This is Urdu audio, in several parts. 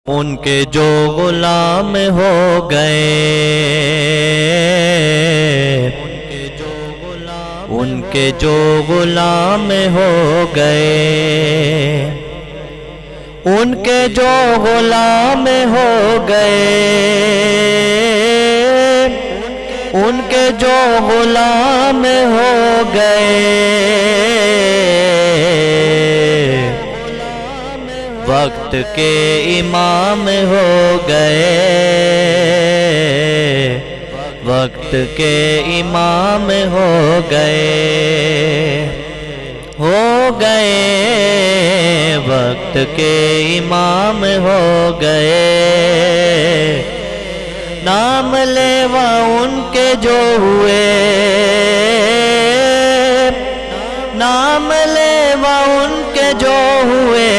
ان کے جو غلام ہو گئے، ان کے جو غلام ہو گئے، ان کے جو غلام ہو گئے، ان کے جو غلام ہو گئے، وقت کے امام ہو گئے، وقت کے امام ہو گئے، وقت کے امام ہو گئے، نام لیوا ان کے جو ہوئے، نام لیوا ان کے جو ہوئے،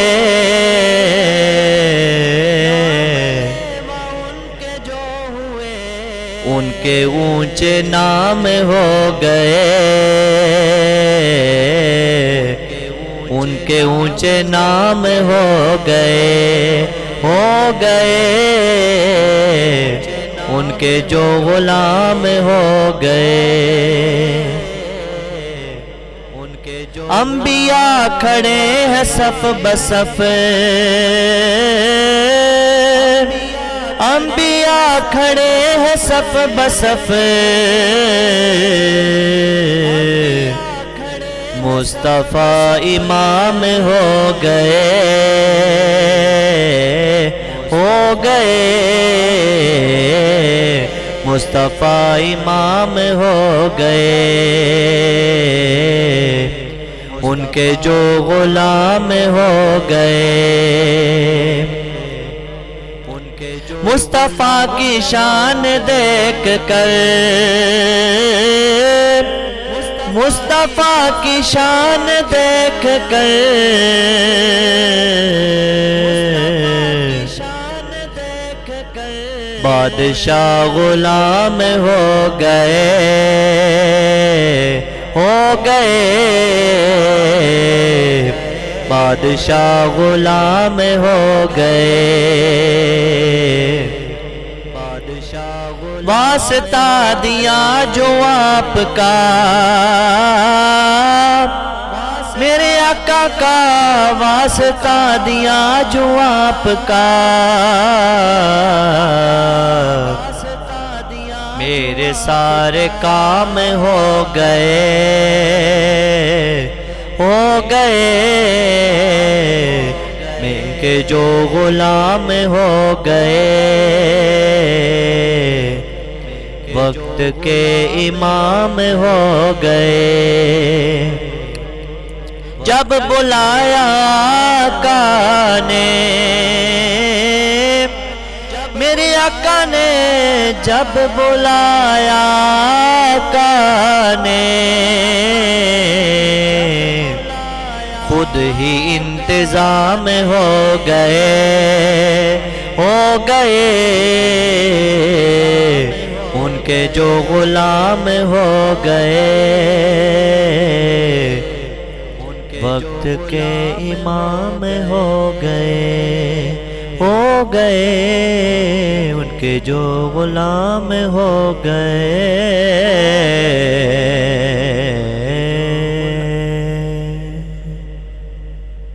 ان کے اونچے نام ہو گئے، ان کے اونچے نام ہو گئے، ان کے جو غلام ہو گئے۔ انبیاء کھڑے ہیں صف بصف، انبیاء کھڑے ہیں صف بصف، مصطفیٰ امام ہو گئے، مصطفیٰ امام ہو گئے، ان کے جو غلام ہو گئے۔ مصطفیٰ کی شان دیکھ کر، مصطفیٰ کی شان دیکھ کر، بادشاہ غلام ہو گئے، بادشاہ غلام ہو گئے، واسطہ دیا جو آپ کا، میرے آقا کا واسطہ دیا جو آپ کا، میرے سارے کام ہو گئے، میں کے جو غلام ہو گئے، وقت کے امام ہو گئے۔ جب بلایا آقا نے، میرے آقا نے جب بلایا آقا نے، خود ہی انتظام ہو گئے، ان کے جو غلام ہو گئے، وقت کے امام ہو گئے، ان کے جو غلام ہو گئے۔